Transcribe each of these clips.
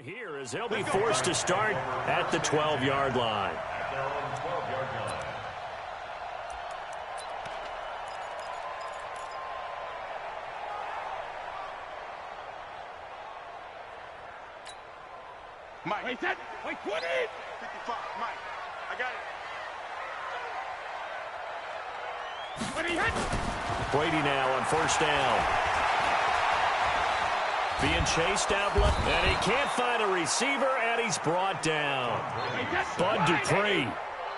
Here as they'll be forced to start at the 12-yard line. Mike. Wait, set. Wait, 20. 55, Mike. I got it. What he hit? Brady now on first down. Being chased out left, and he can't find a receiver, and he's brought down. Bud Dupree,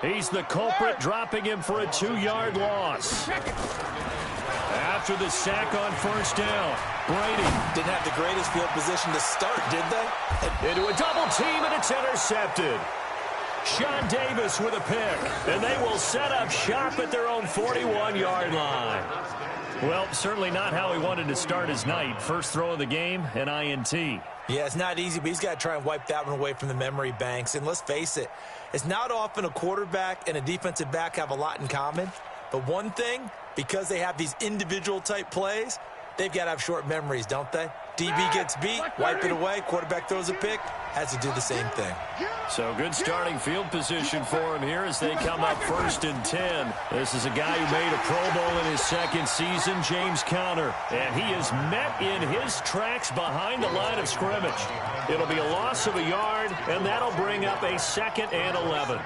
he's the culprit, dropping him for a 2-yard loss. After the sack on first down, Brady didn't have the greatest field position to start, did they? Into a double team, and it's intercepted. Sean Davis with a pick, and they will set up shop at their own 41-yard line. Well, certainly not how he wanted to start his night. First throw of the game, an INT. Yeah, it's not easy, but he's got to try and wipe that one away from the memory banks. And let's face it, it's not often a quarterback and a defensive back have a lot in common. But one thing, because they have these individual type plays, they've got to have short memories, don't they? DB gets beat, wipe it away, quarterback throws a pick, has to do the same thing. So good starting field position for him here as they come up 1st and 10. This is a guy who made a Pro Bowl in his second season, James Conner. And he is met in his tracks behind the line of scrimmage. It'll be a loss of a yard, and that'll bring up a 2nd and 11.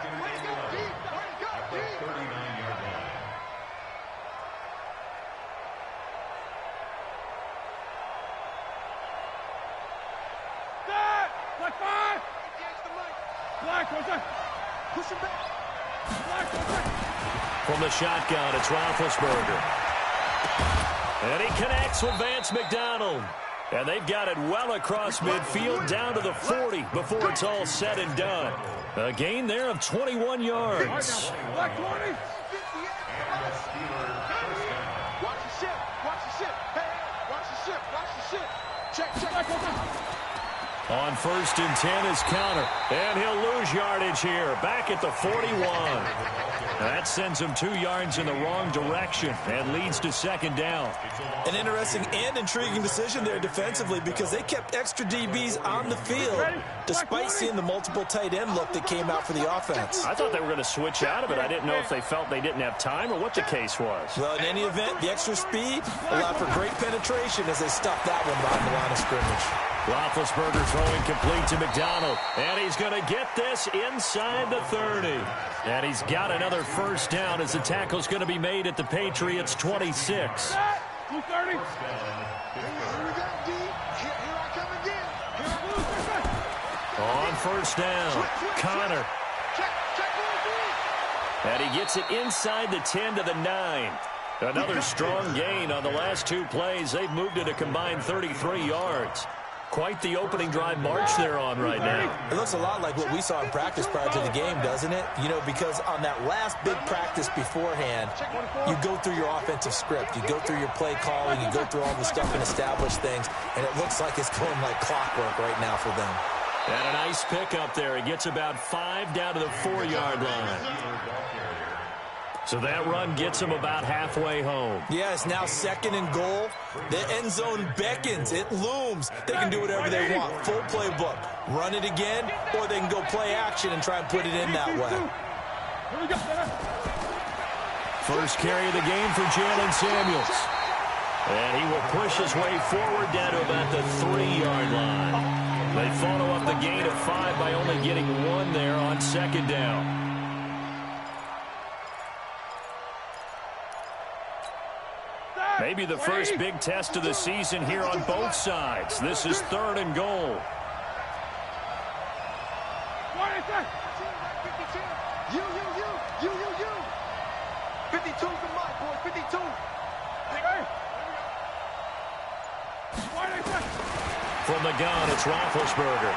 From the shotgun, it's Roethlisberger. And he connects with Vance McDonald. And they've got it well across midfield down to the 40 before it's all said and done. A gain there of 21 yards. Watch the ship. Hey, watch the ship. Check. On 1st and 10 is Conner, and he'll lose yardage here, back at the 41. That sends him 2 yards in the wrong direction and leads to 2nd down. An interesting and intriguing decision there defensively because they kept extra DBs on the field despite seeing the multiple tight end look that came out for the offense. I thought they were going to switch out of it. I didn't know if they felt they didn't have time or what the case was. Well, in any event, the extra speed allowed for great penetration as they stuffed that one behind the line of scrimmage. Roethlisberger throwing complete to McDonald, and he's going to get this inside the 30. And he's got another first down as the tackle's going to be made at the Patriots' 26. 230. On first down, Conner. And he gets it inside the 10 to the 9. Another strong gain on the last 2 plays. They've moved it a combined 33 yards. Quite the opening drive march they're on right now. It looks a lot like what we saw in practice prior to the game, doesn't it? You know, because on that last big practice beforehand, you go through your offensive script. You go through your play calling. You go through all the stuff and establish things. And it looks like it's going like clockwork right now for them. And a nice pick up there. He gets about 5 down to the 4-yard line. So that run gets him about halfway home. Yeah, it's now 2nd and goal. The end zone beckons. It looms. They can do whatever they want. Full playbook. Run it again, or they can go play action and try and put it in that way. First carry of the game for Jalen Samuels. And he will push his way forward down to about the 3-yard line. They follow up the gain of 5 by only getting 1 there on 2nd down. Maybe the first big test of the season here on both sides. This is 3rd and goal. You. 52's the mark, boys. 52. From the gun, it's Roethlisberger.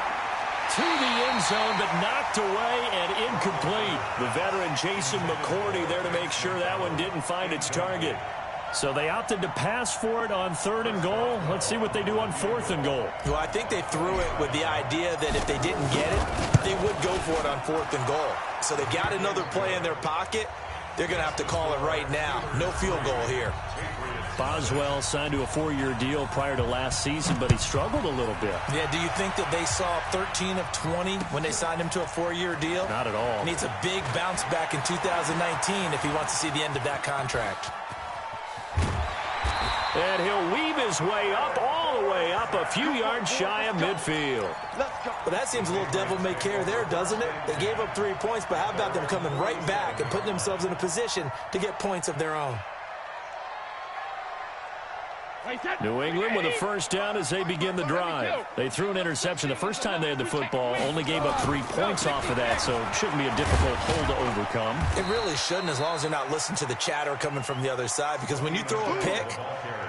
To the end zone, but knocked away and incomplete. The veteran Jason McCourty there to make sure that one didn't find its target. So they opted to pass for it on 3rd and goal. Let's see what they do on 4th and goal. Well, I think they threw it with the idea that if they didn't get it, they would go for it on 4th and goal. So they got another play in their pocket. They're going to have to call it right now. No field goal here. Boswell signed to a 4-year deal prior to last season, but he struggled a little bit. Yeah, do you think that they saw 13 of 20 when they signed him to a 4-year deal? Not at all. He needs a big bounce back in 2019 if he wants to see the end of that contract. And he'll weave his way up, all the way up, a few yards shy of midfield. But that seems a little devil-may-care there, doesn't it? They gave up 3 points, but how about them coming right back and putting themselves in a position to get points of their own? New England with a first down as they begin the drive. They threw an interception the first time they had the football, only gave up 3 points off of that, so it shouldn't be a difficult hole to overcome. It really shouldn't, as long as they're not listening to the chatter coming from the other side, because when you throw a pick,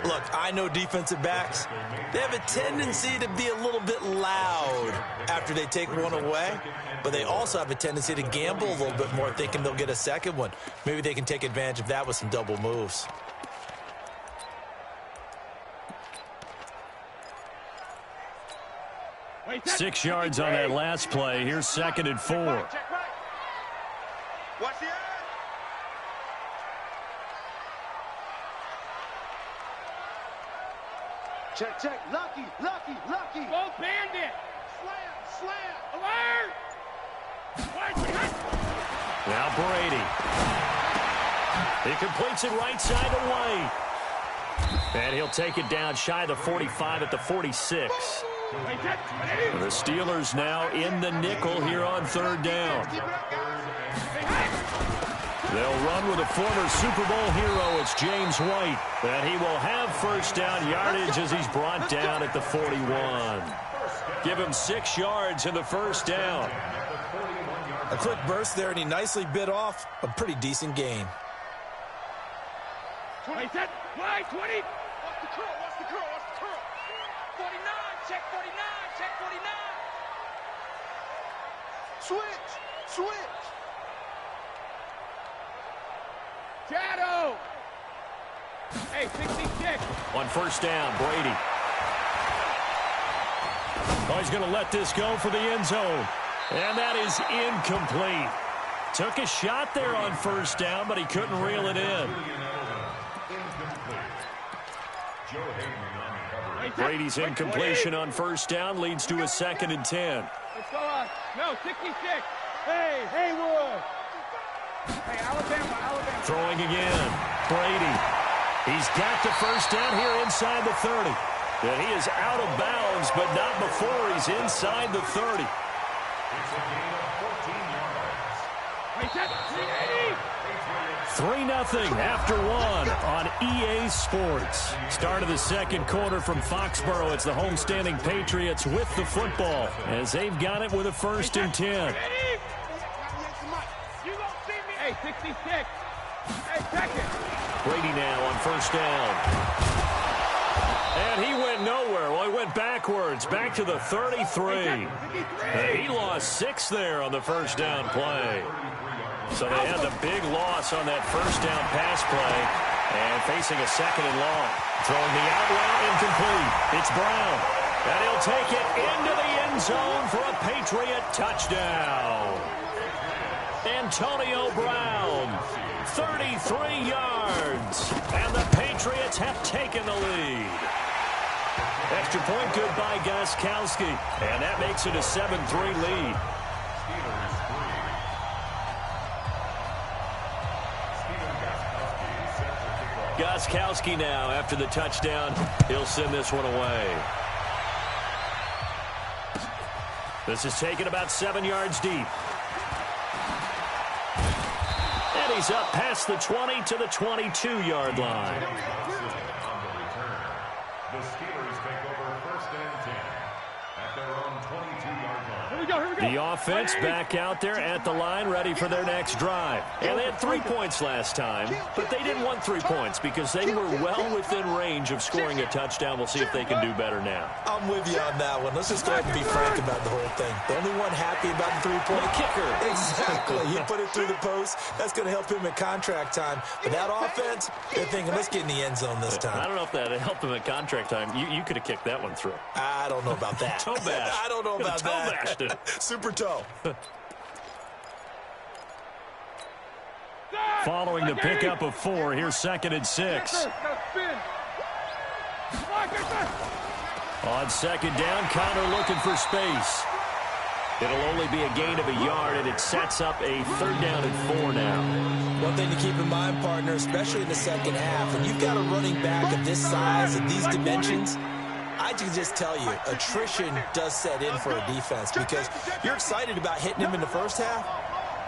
look, I know defensive backs, they have a tendency to be a little bit loud after they take one away, but they also have a tendency to gamble a little bit more, thinking they'll get a second one. Maybe they can take advantage of that with some double moves. Six yards on that last play. Here's 2nd and 4. Watch the eye. Check, check. Lucky, lucky, lucky. Go bandit. Slam, Alert. Now Brady. He completes it right side to White. And he'll take it down shy of the 45 at the 46. The Steelers now in the nickel here on 3rd down. They'll run with a former Super Bowl hero. It's James White. And he will have first down yardage as he's brought down at the 41. Give him 6 yards in the first down. A quick burst there, and he nicely bit off a pretty decent gain. 20. Wide 20. Watch the curl, watch the curl, watch the curl. 49. Check 49. Check 49. Switch. Shadow. Hey, 66. On first down, Brady. Oh, he's going to let this go for the end zone. And that is incomplete. Took a shot there on first down, but he couldn't reel it in. Brady's incompletion on first down leads to a 2nd and 10. Let's go on. No, 66. Hey, Haywood. Hey, Alabama. Throwing again. Brady. He's got the first down here inside the 30. And he is out of bounds, but not before he's inside the 30. 3-0 after 1 on EA Sports. Start of the second quarter from Foxborough. It's the homestanding Patriots with the football as they've got it with a 1st and 10. Hey, 66. Hey, 2nd. Brady now on first down. And he went nowhere. Well, he went backwards, back to the 33. And he lost 6 there on the first down play. So they had the big loss on that first down pass play and facing a 2nd and long. Throwing the out route incomplete. It's Brown. And he'll take it into the end zone for a Patriot touchdown. Antonio Brown, 33 yards. And the Patriots have taken the lead. Extra point good by Gostkowski. And that makes it a 7-3 lead. Gostkowski now after the touchdown. He'll send this one away. This is taken about 7 yards deep. And he's up past the 20 to the 22-yard line. The Steelers take over 1st and 10 at their own 22-yard line. Here we go. The offense back out there at the line, ready for their next drive. And they had 3 points last time, but they didn't want 3 points because they were well within range of scoring a touchdown. We'll see if they can do better now. I'm with you on that one. Let's just go ahead and be frank about the whole thing. The only one happy about the 3-point kicker. Exactly. He put it through the post. That's going to help him at contract time. But that offense, they're thinking, let's get in the end zone this time. I don't know if that helped him at contract time. You could have kicked that one through. I don't know about that. Toe bash. I don't know about toe that. Bashed it. Super toe. Following the pickup of 4, here's 2nd and 6. On 2nd down, Connor looking for space. It'll only be a gain of a yard, and it sets up a 3rd down and 4 now. One thing to keep in mind, partner, especially in the second half, when you've got a running back of this size and these dimensions, I can just tell you, attrition does set in for a defense because you're excited about hitting him in the first half.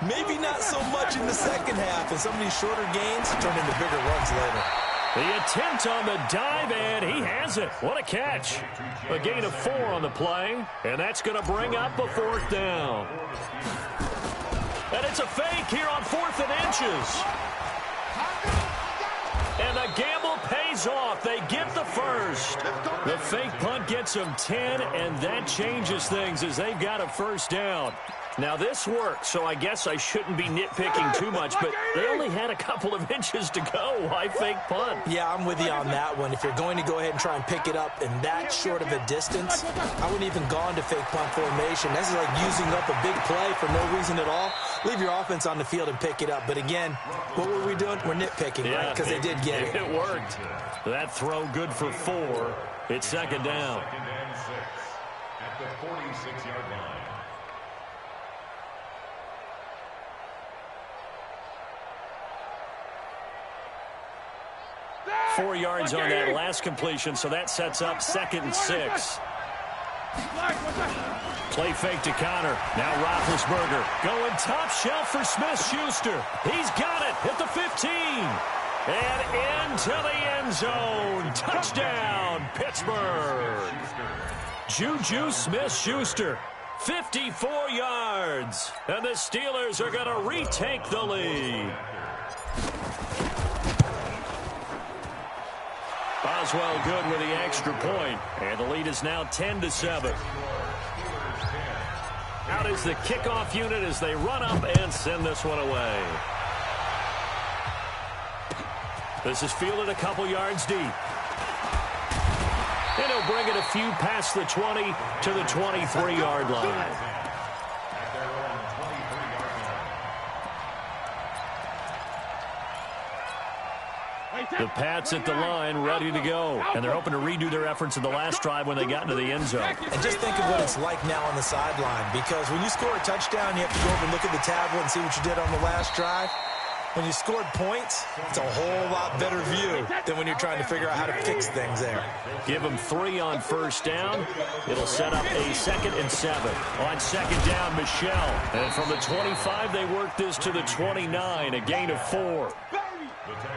Maybe not so much in the second half, and some of these shorter gains turn into bigger runs later. The attempt on the dive, and he has it. What a catch. A gain of 4 on the play, and that's going to bring up a 4th down. And it's a fake here on 4th and inches. And the gamble pays off. They get the first. The fake punt gets them 10, and that changes things as they've got a 1st down. Now, this worked, so I guess I shouldn't be nitpicking too much, but they only had a couple of inches to go. Why fake punt? Yeah, I'm with you on that one. If you're going to go ahead and try and pick it up in that short of a distance, I wouldn't even gone to fake punt formation. This is like using up a big play for no reason at all. Leave your offense on the field and pick it up. But again, what were we doing? We're nitpicking, right? Because they did get it. It worked. That throw good for 4. It's 2nd down. 2nd and 6 at the 46-yard line. 4 yards on that last completion, so that sets up 2nd and 6. Play fake to Connor. Now Roethlisberger going top shelf for Smith-Schuster. He's got it at the 15. And into the end zone. Touchdown, Pittsburgh. Juju Smith-Schuster, 54 yards. And the Steelers are going to retake the lead. Boswell good with the extra point, and the lead is now 10-7. Out is the kickoff unit as they run up and send this one away. This is fielded a couple yards deep. And he'll bring it a few past the 20 to the 23-yard line. The Pats at the line, ready to go. And they're hoping to redo their efforts in the last drive when they got into the end zone. And just think of what it's like now on the sideline, because when you score a touchdown, you have to go over and look at the tablet and see what you did on the last drive. When you scored points, it's a whole lot better view than when you're trying to figure out how to fix things there. Give them 3 on 1st down. It'll set up a 2nd and 7. On 2nd down, Michelle. And from the 25, they work this to the 29, a gain of 4.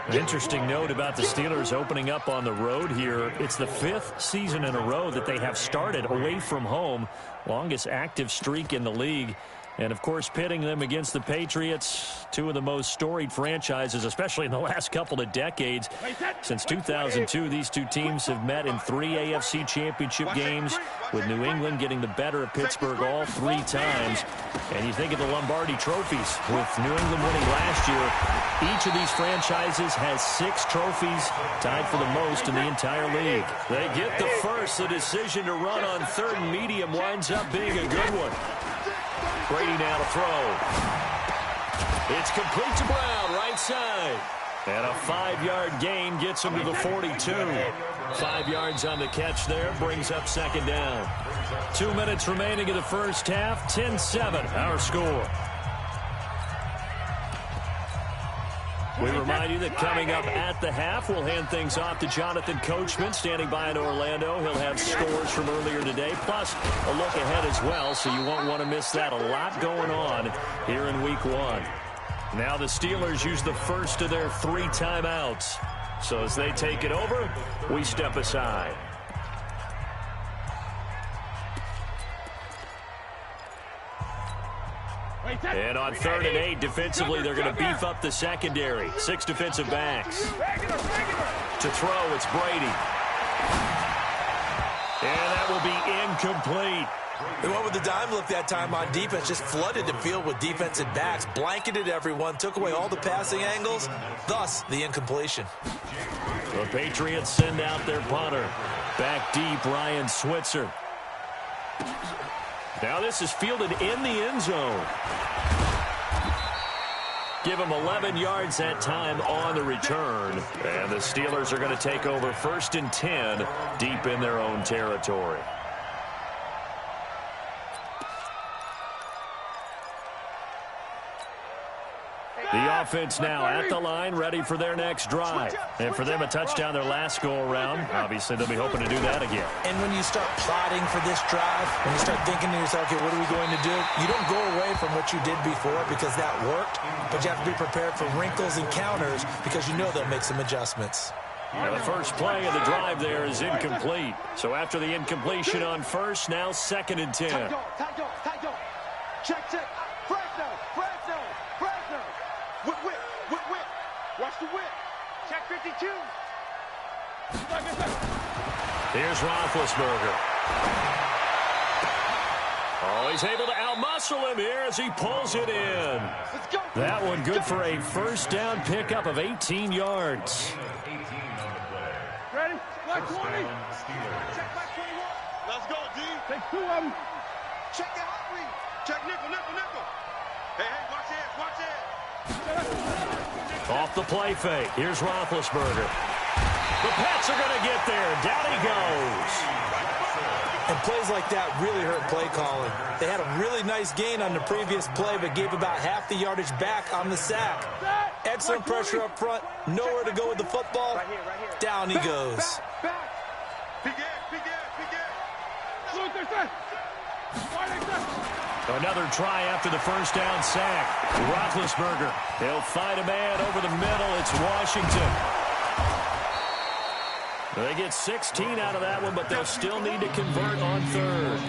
An interesting note about the Steelers opening up on the road here. It's the 5th season in a row that they have started away from home. Longest active streak in the league. And, of course, pitting them against the Patriots, 2 of the most storied franchises, especially in the last couple of decades. Since 2002, these 2 teams have met in 3 AFC championship games, with New England getting the better of Pittsburgh all 3 times. And you think of the Lombardi trophies, with New England winning last year. Each of these franchises has 6 trophies, tied for the most in the entire league. They get the first. The decision to run on 3rd and medium winds up being a good one. Brady now to throw. It's complete to Brown, right side. And a 5-yard gain gets him to the 42. 5 yards on the catch there, brings up 2nd down. 2 minutes remaining in the first half, 10-7, our score. We remind you that coming up at the half, we'll hand things off to Jonathan Coachman, standing by in Orlando. He'll have scores from earlier today, plus a look ahead as well, so you won't want to miss that. A lot going on here in Week 1. Now the Steelers use the first of their 3 timeouts. So as they take it over, we step aside. And on 3rd and 8, defensively, they're going to beef up the secondary. 6 defensive backs. To throw, it's Brady. And that will be incomplete. They went with the dime look that time on defense, just flooded the field with defensive backs, blanketed everyone, took away all the passing angles, thus the incompletion. The Patriots send out their punter. Back deep, Ryan Switzer. Now this is fielded in the end zone. Give him 11 yards that time on the return. And the Steelers are going to take over 1st and 10 deep in their own territory. The offense now at the line, ready for their next drive. And for them, a touchdown their last go-around. Obviously, they'll be hoping to do that again. And when you start plotting for this drive, when you start thinking to yourself, okay, what are we going to do? You don't go away from what you did before because that worked, but you have to be prepared for wrinkles and counters because you know they'll make some adjustments. Now the first play of the drive there is incomplete. So after the incompletion on first, now 2nd and 10. Tight dog. Check. Fresno. Whip. Watch the whip. Check 52. Here's Roethlisberger. Oh, he's able to outmuscle him here as he pulls it in. Let's go. That one good for a first down pickup of 18 yards. Ready? Black 20. Check back 21. Let's go, D. Take 2 of them. Check the hot read. Check nickel. Hey, watch it. Off the play fake. Here's Roethlisberger. The Pats are going to get there. Down he goes. And plays like that really hurt play calling. They had a really nice gain on the previous play, but gave about half the yardage back on the sack. Excellent pressure up front. Nowhere to go with the football. Right here. Down he goes. Back. Big air. Another try after the first down sack. Roethlisberger. He'll find a man over the middle. It's Washington. They get 16 out of that one, but they'll still need to convert on 3rd.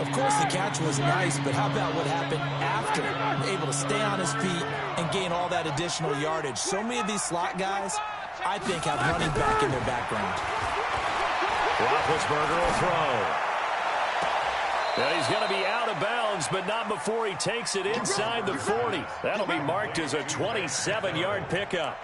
Of course, the catch was nice, but how about what happened after? Able to stay on his feet and gain all that additional yardage. So many of these slot guys, I think, have running back in their background. Roethlisberger will throw. And he's going to be out of bounds, but not before he takes it inside the 40. That'll be marked as a 27-yard pickup.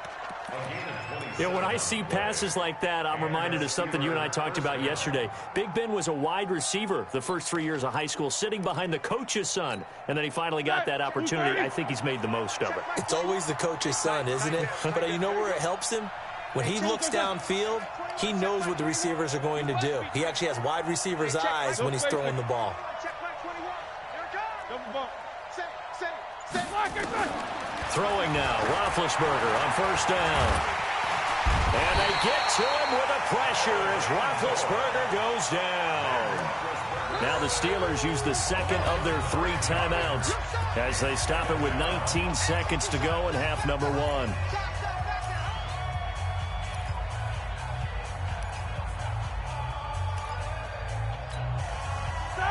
You know, when I see passes like that, I'm reminded of something you and I talked about yesterday. Big Ben was a wide receiver the first 3 years of high school, sitting behind the coach's son, and then he finally got that opportunity. I think he's made the most of it. It's always the coach's son, isn't it? But you know where it helps him? When he looks downfield, he knows what the receivers are going to do. He actually has wide receivers' eyes when he's throwing the ball. Throwing now, Roethlisberger on first down. And they get to him with a pressure as Roethlisberger goes down. Now the Steelers use the second of their 3 timeouts as they stop it with 19 seconds to go in half number 1.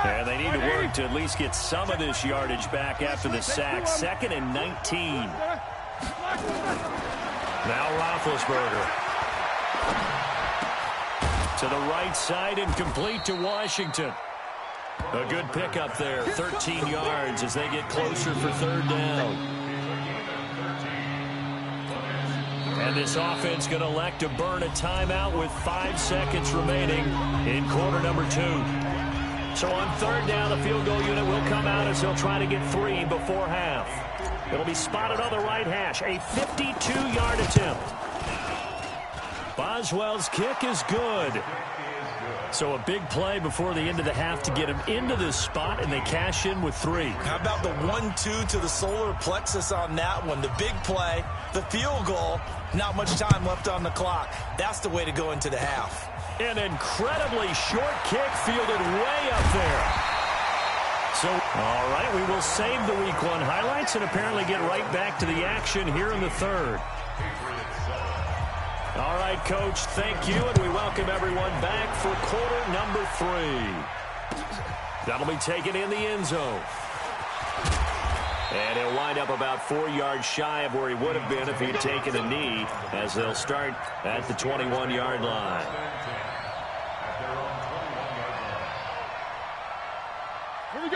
And they need to work to at least get some of this yardage back after the sack. 2nd and 19. Now Roethlisberger. To the right side and complete to Washington. A good pickup there. 13 yards as they get closer for 3rd down. And this offense going to elect to burn a timeout with 5 seconds remaining in quarter number 2. So on 3rd down, the field goal unit will come out as they'll try to get 3 before half. It'll be spotted on the right hash. A 52-yard attempt. Boswell's kick is good. So a big play before the end of the half to get him into this spot, and they cash in with 3. How about the 1-2 to the solar plexus on that one? The big play, the field goal, not much time left on the clock. That's the way to go into the half. An incredibly short kick fielded way up there. So, all right, we will save the Week 1 highlights and apparently get right back to the action here in the 3rd. All right, Coach, thank you, and we welcome everyone back for quarter number 3. That'll be taken in the end zone. And he'll wind up about 4 yards shy of where he would have been if he'd taken a knee, as they'll start at the 21-yard line.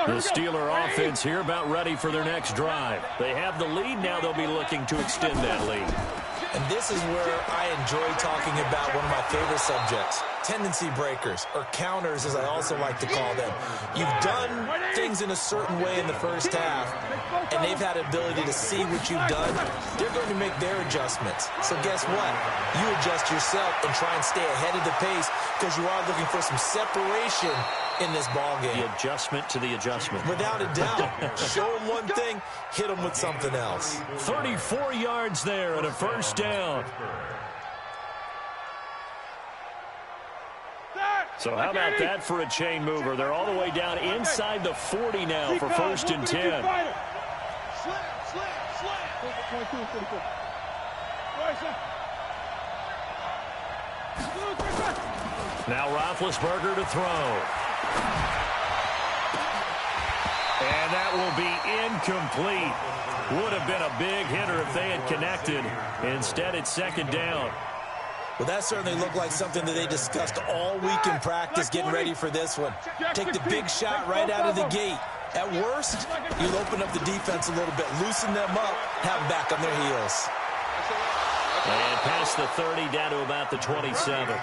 The Steeler offense here about ready for their next drive. They have the lead. Now they'll be looking to extend that lead. And this is where I enjoy talking about one of my favorite subjects, tendency breakers, or counters as I also like to call them. You've done things in a certain way in the first half, and they've had an ability to see what you've done. They're going to make their adjustments. So guess what? You adjust yourself and try and stay ahead of the pace because you are looking for some separation in this ball game. The adjustment to the adjustment. Without a doubt. Show them one thing, hit them with something else. 34 yards there and a first down. So how about that for a chain mover? They're all the way down inside the 40 now for first and 10. Now Roethlisberger to throw. And that will be incomplete. Would have been a big hitter if they had connected. Instead, it's second down. Well, that certainly looked like something that they discussed all week in practice, getting ready for this one. Take the big shot right out of the gate. At worst, you'll open up the defense a little bit, loosen them up, have them back on their heels. And past the 30, down to about the 27.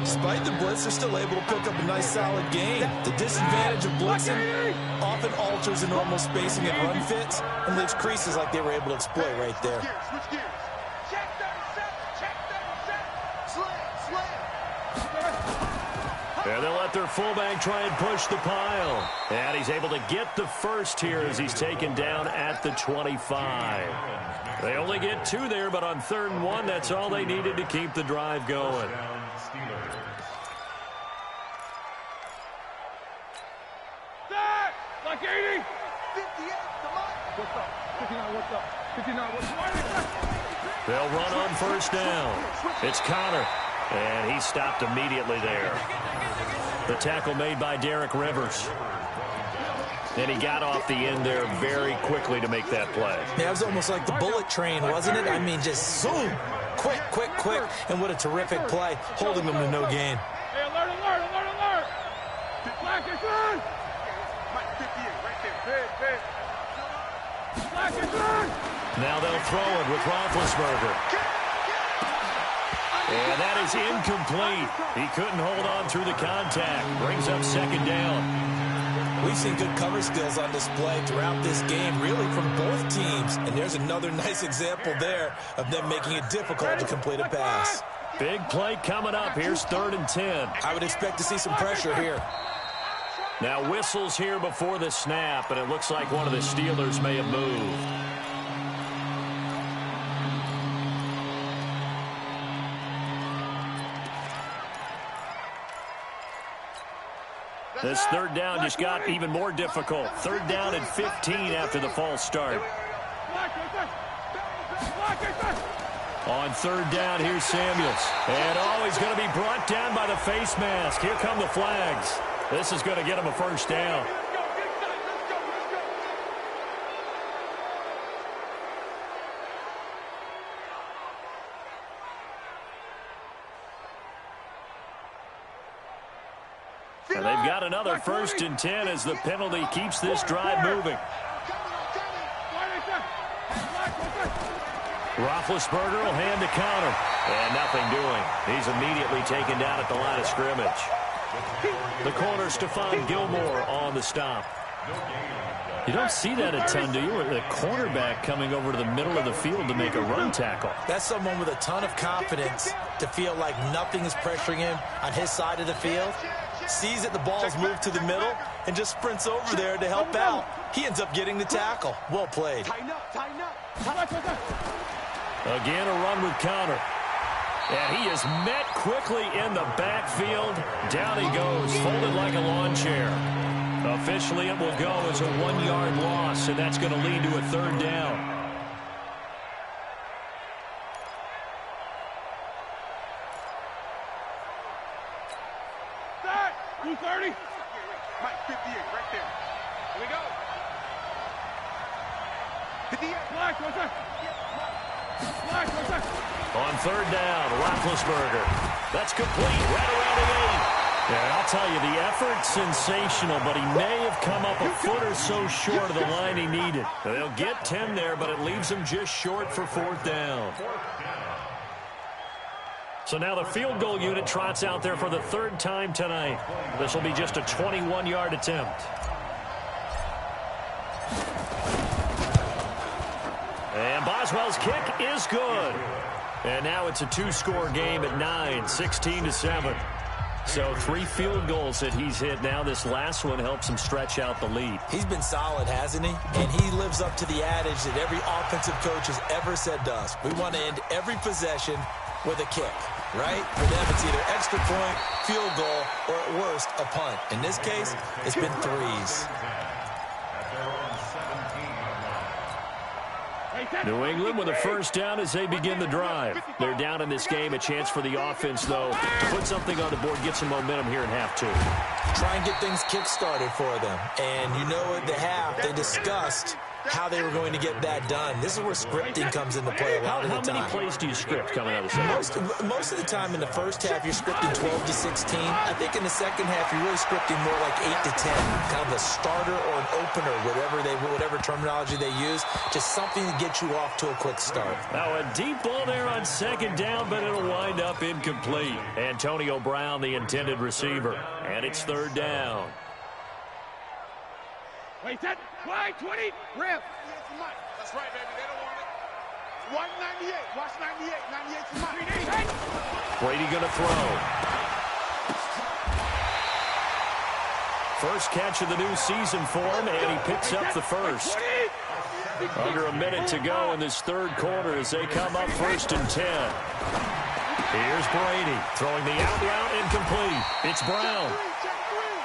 Despite the blitz, they're still able to pick up a nice, solid gain. The disadvantage of blitzing often alters the normal spacing and run fits and leaves creases like they were able to exploit right there. And they'll let their fullback try and push the pile. And he's able to get the first here as he's taken down at the 25. They only get 2 there, but on 3rd and 1, that's all they needed to keep the drive going. Like 80. 58, come on. What's up? 59, what's up? 59, what's up? They'll run on first down. It's Connor. And he stopped immediately there. The tackle made by Derek Rivers. And he got off the end there very quickly to make that play. Yeah, it was almost like the bullet train, wasn't it? I mean, just zoom. Quick, quick, quick. And what a terrific play, holding them to no gain. Hey, alert, alert, alert, alert. Black is on. Mike 58 right there. Hey. Black is on. Now they'll throw it with Roethlisberger. And that is incomplete. He couldn't hold on through the contact. Brings up second down. We've seen good cover skills on display throughout this game, really from both teams. And there's another nice example there of them making it difficult to complete a pass. Big play coming up. Here's 3rd and 10. I would expect to see some pressure here. Now whistles here before the snap, and it looks like one of the Steelers may have moved. This 3rd down just got even more difficult. 3rd down and 15 after the false start. On 3rd down, here's Samuels. And he's going to be brought down by the face mask. Here come the flags. This is going to get him a first down. And they've got another 1st and 10 as the penalty keeps this drive moving. Roethlisberger will hand to Connor. And nothing doing. He's immediately taken down at the line of scrimmage. The corner, Stephon Gilmore on the stop. You don't see that a ton, do you? The cornerback coming over to the middle of the field to make a run tackle. That's someone with a ton of confidence to feel like nothing is pressuring him on his side of the field. Sees that the ball's moved to the middle and just sprints over there to help out. He ends up getting the tackle. Well played. Again, a run with Connor. And he is met quickly in the backfield. Down he goes, folded like a lawn chair. Officially, it will go as a 1-yard loss, and that's going to lead to a 3rd down. Blue 30. Mike 58 right there. Here we go. 58. Black, what's that? Black, what's that? On 3rd down, Roethlisberger. That's complete right around the 8. Yeah, I'll tell you, the effort's sensational, but he may have come up a foot or so short of the line he needed. They'll get 10 there, but it leaves him just short for 4th down. So now the field goal unit trots out there for the third time tonight. This will be just a 21-yard attempt. And Boswell's kick is good. And now it's a two-score game at 9, 16-7. So 3 field goals that he's hit now. This last one helps him stretch out the lead. He's been solid, hasn't he? And he lives up to the adage that every offensive coach has ever said to us. We want to end every possession with a kick, right? For them, it's either extra point, field goal, or at worst, a punt. In this case, it's been threes. New England with a first down as they begin the drive. They're down in this game. A chance for the offense, though, to put something on the board, get some momentum here in half 2. Try and get things kick-started for them. And you know at the half, they discussed how they were going to get that done. This is where scripting comes into play a lot of the time. How many plays do you script coming out of the second? Most of the time in the first half, you're scripting 12 to 16. I think in the second half, you're really scripting more like 8 to 10. Kind of a starter or an opener, whatever terminology they use. Just something to get you off to a quick start. Now a deep ball there on second down, but it'll wind up incomplete. Antonio Brown, the intended receiver. And it's third down. Wait, set, wide, 20, rip. That's right, baby. They don't want it. Watch 98. Watch 98. 98 to Mike. Brady going to throw. First catch of the new season for him, and he picks up the first. Under a minute to go in this third quarter as they come up 1st and 10. Here's Brady throwing the out route incomplete. It's Brown.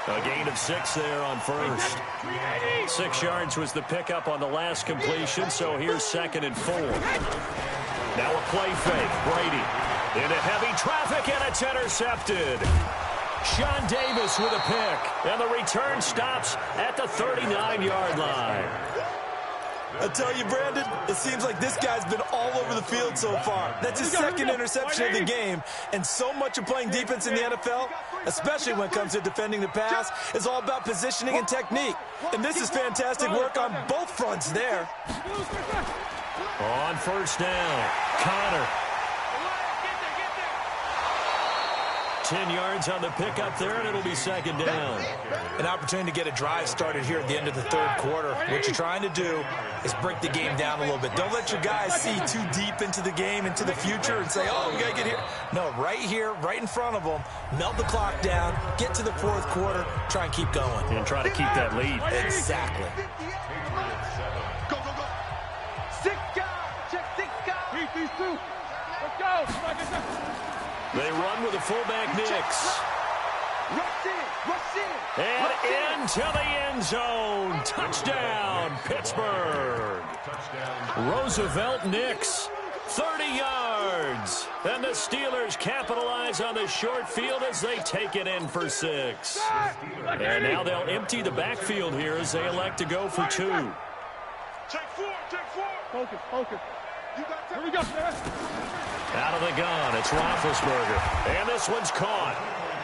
A gain of 6 there on first. 6 yards was the pickup on the last completion, so here's 2nd and 4. Now a play fake. Brady into heavy traffic, and it's intercepted. Sean Davis with a pick, and the return stops at the 39-yard line. I tell you, Brandon, it seems like this guy's been all over the field so far. That's his 2nd interception of the game, and so much of playing defense in the NFL, especially when it comes to defending the pass, is all about positioning and technique. And this is fantastic work on both fronts there. On first down, Connor. 10 yards on the pickup there, and it'll be 2nd down. An opportunity to get a drive started here at the end of the third quarter. What you're trying to do is break the game down a little bit. Don't let your guys see too deep into the game, into the future, and say, oh, we got to get here. No, right here, right in front of them, melt the clock down, get to the fourth quarter, try and keep going. And try to keep that lead. Exactly. Go, go, go. 6 guys. Check 6 guys. Beat these 2. Let's go. They run with the fullback Nix. Rush in. And into the end zone. Touchdown, Pittsburgh. Roosevelt Nix, 30 yards. And the Steelers capitalize on the short field as they take it in for 6. And now they'll empty the backfield here as they elect to go for 2. Check 4. Focus. Here we go, man. Out of the gun, it's Roethlisberger. And this one's caught.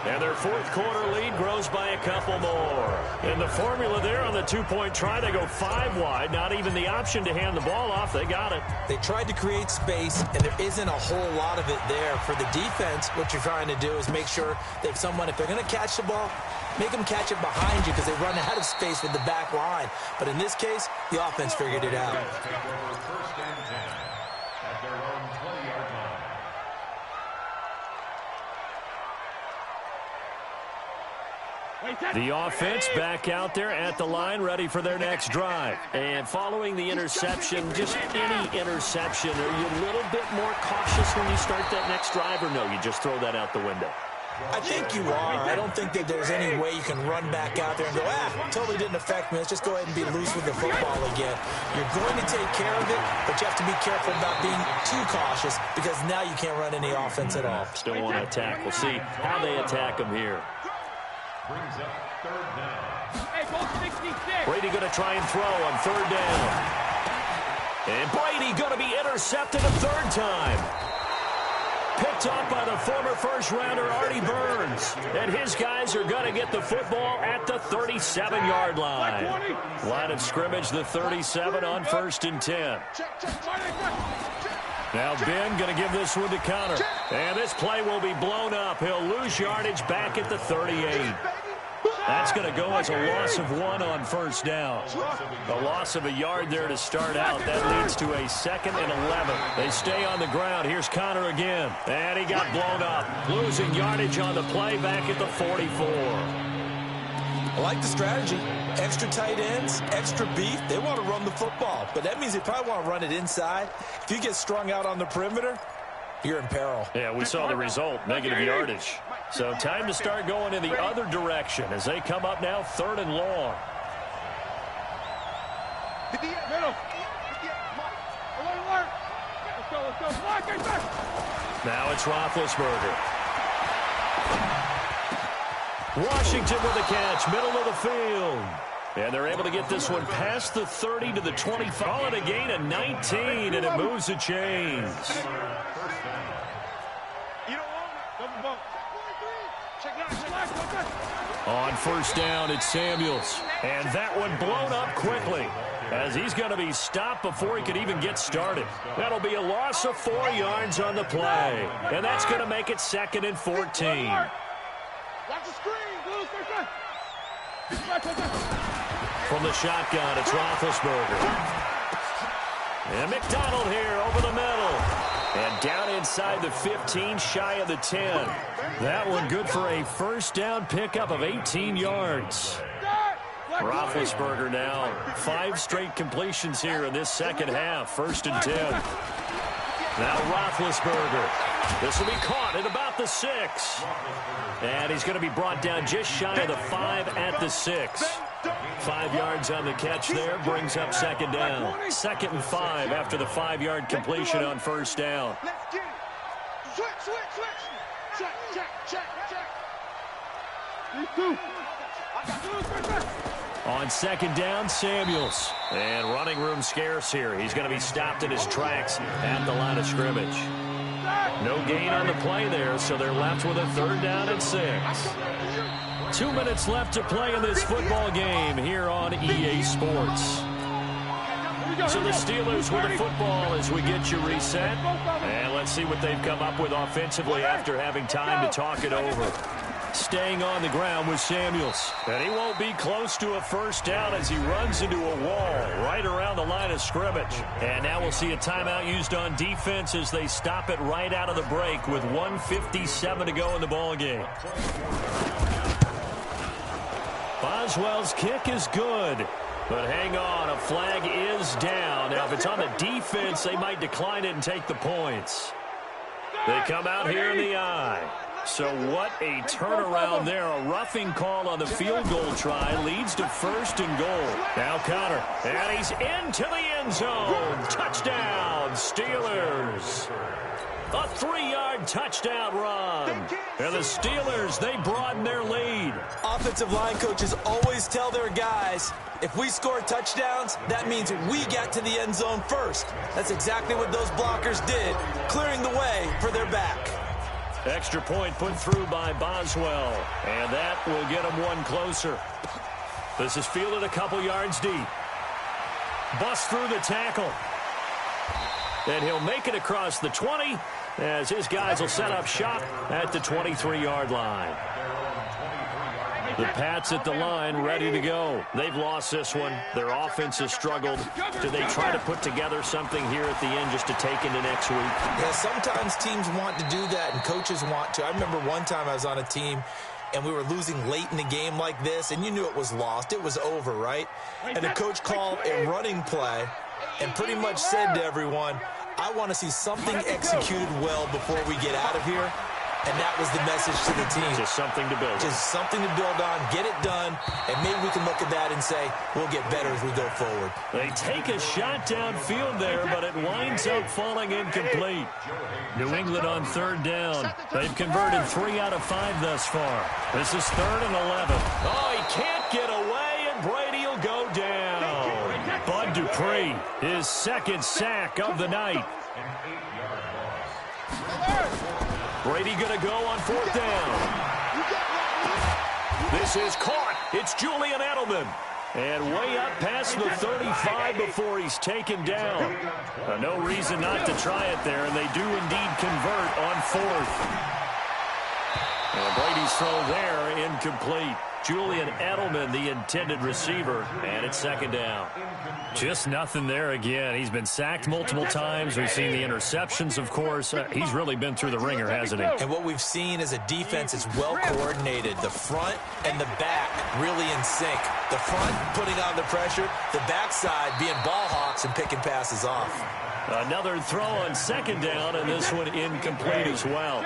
And their fourth quarter lead grows by a couple more. And the formula there on the 2-point try, they go 5 wide. Not even the option to hand the ball off. They got it. They tried to create space, and there isn't a whole lot of it there. For the defense, what you're trying to do is make sure that if they're going to catch the ball, make them catch it behind you because they run out of space with the back line. But in this case, the offense figured it out. The offense back out there at the line, ready for their next drive. And following the interception, just any interception, are you a little bit more cautious when you start that next drive, or no, you just throw that out the window? I think you are. I don't think that there's any way you can run back out there and go, totally didn't affect me. Let's just go ahead and be loose with the football again. You're going to take care of it, but you have to be careful about being too cautious because now you can't run any offense at all. Still want to attack. We'll see how they attack them here. Brings up 3rd down. Hey, goal 66. Brady going to try and throw on 3rd down. And Brady going to be intercepted a 3rd time. Picked up by the former first-rounder Artie Burns. And his guys are going to get the football at the 37-yard line. Line of scrimmage, the 37 on 1st and 10. Now Ben going to give this one to Connor. And this play will be blown up. He'll lose yardage back at the 38. That's going to go as a loss of 1 on first down. A loss of a yard there to start out. That leads to a 2nd and 11. They stay on the ground. Here's Connor again. And he got blown up. Losing yardage on the play back at the 44. I like the strategy. Extra tight ends, extra beef. They want to run the football, but that means they probably want to run it inside. If you get strung out on the perimeter, you're in peril. Yeah, we saw the result, negative yardage. So time to start going in the other direction as they come up now 3rd and long. Middle. Alert. Let's go. Now it's Roethlisberger. Washington with the catch, middle of the field. And they're able to get this one past the 30 to the 25. Call it a gain of 19, and it moves the chains. On first down, it's Samuels. And that one blown up quickly as he's going to be stopped before he could even get started. That'll be a loss of 4 yards on the play. And that's going to make it 2nd and 14. Watch the screen. From the shotgun, it's Roethlisberger. And McDonald here over the middle. And down inside the 15, shy of the 10. That one good for a first down pickup of 18 yards. Roethlisberger now 5 straight completions here in this second half. 1st and 10. Now Roethlisberger. This will be caught at about the 6. And he's going to be brought down just shy of the 5 at the 6. 5 yards on the catch there, brings up 2nd down. 2nd and 5 after the 5-yard completion on first down. Let's get it. Switch. Check. On 2nd down, Samuels. And running room scarce here. He's going to be stopped in his tracks at the line of scrimmage. No gain on the play there, so they're left with a 3rd down and 6. 2 minutes left to play in this football game here on EA Sports. So the Steelers with the football as we get you reset. And let's see what they've come up with offensively after having time to talk it over. Staying on the ground with Samuels. And he won't be close to a first down as he runs into a wall right around the line of scrimmage. And now we'll see a timeout used on defense as they stop it right out of the break with 1:57 to go in the ballgame. Boswell's kick is good. But hang on, a flag is down. Now, if it's on the defense, they might decline it and take the points. They come out here in the eye. So what a turnaround there. A roughing call on the field goal try leads to 1st and goal. Now Connor, and he's into the end zone. Touchdown, Steelers. A 3-yard touchdown run. And the Steelers, they broaden their lead. Offensive line coaches always tell their guys, if we score touchdowns, that means we got to the end zone first. That's exactly what those blockers did, clearing the way for their back. Extra point put through by Boswell. And that will get him one closer. This is fielded a couple yards deep. Bust through the tackle. And he'll make it across the 20 as his guys will set up shop at the 23-yard line. The Pats at the line ready to go. They've lost this one. Their offense has struggled. Do they try to put together something here at the end just to take into next week? Yeah, sometimes teams want to do that and coaches want to. I remember one time I was on a team and we were losing late in the game like this, and you knew it was lost. It was over, right? And the coach called a running play and pretty much said to everyone, I want to see something executed well before we get out of here. And that was the message to the team. Just something to build. Just something to build on, get it done, and maybe we can look at that and say, we'll get better as we go forward. They take a shot downfield there, but it winds up falling incomplete. New England on 3rd down. They've converted 3 out of 5 thus far. This is 3rd and 11. Oh, he can't get away, and Brady will go down. Bud Dupree, his 2nd sack of the night. Brady going to go on 4th down. This is caught. It's Julian Edelman. And way up past the 35 before he's taken down. No reason not to try it there, and they do indeed convert on fourth. And Brady's throw there, incomplete. Julian Edelman, the intended receiver, and it's second down. Just nothing there again. He's been sacked multiple times. We've seen the interceptions, of course. He's really been through the ringer, hasn't he? And what we've seen is a defense that's well coordinated. The front and the back really in sync. The front putting on the pressure, the backside being ball hawks and picking passes off. Another throw on second down, and this one incomplete as well.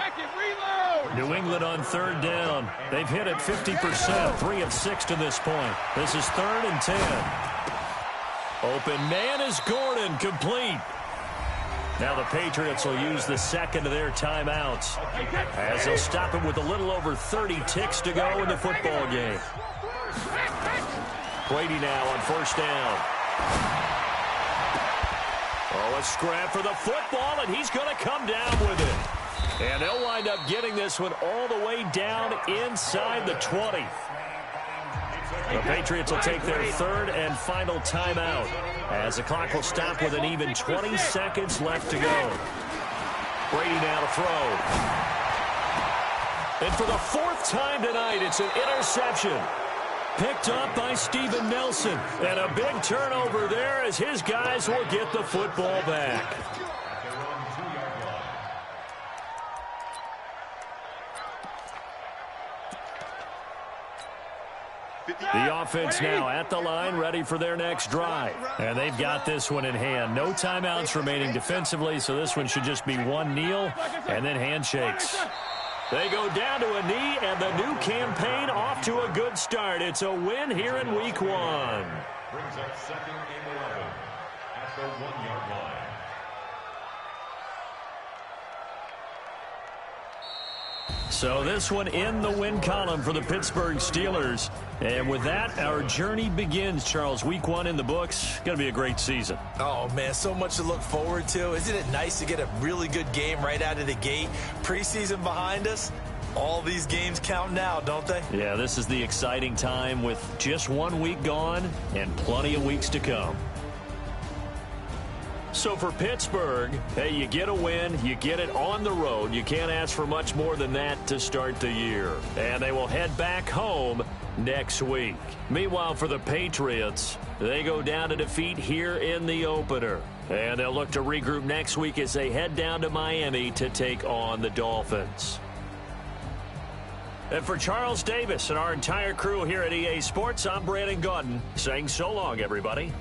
New England on third down. They've hit it 50%, 3 of 6 to this point. This is 3rd and 10. Open man is Gordon, complete. Now the Patriots will use the second of their timeouts as they'll stop it with a little over 30 ticks to go in the football game. Brady now on first down. Oh, a scrap for the football, and he's going to come down with it. And they'll wind up getting this one all the way down inside the 20. The Patriots will take their third and final timeout as the clock will stop with an even 20 seconds left to go. Brady now to throw. And for the 4th time tonight, it's an interception. Picked up by Steven Nelson. And a big turnover there as his guys will get the football back. The offense now at the line, ready for their next drive. And they've got this one in hand. No timeouts remaining defensively, so this one should just be one kneel and then handshakes. They go down to a knee, and the new campaign off to a good start. It's a win here in Week 1. Brings up 2nd and 11 at the 1-yard line. So this one in the win column for the Pittsburgh Steelers. And with that, our journey begins, Charles. Week 1 in the books. Going to be a great season. Oh, man, so much to look forward to. Isn't it nice to get a really good game right out of the gate? Preseason behind us. All these games count now, don't they? Yeah, this is the exciting time with just 1 week gone and plenty of weeks to come. So for Pittsburgh, hey, you get a win, you get it on the road. You can't ask for much more than that to start the year. And they will head back home next week. Meanwhile, for the Patriots, they go down to defeat here in the opener. And they'll look to regroup next week as they head down to Miami to take on the Dolphins. And for Charles Davis and our entire crew here at EA Sports, I'm Brandon Gaudin saying so long, everybody.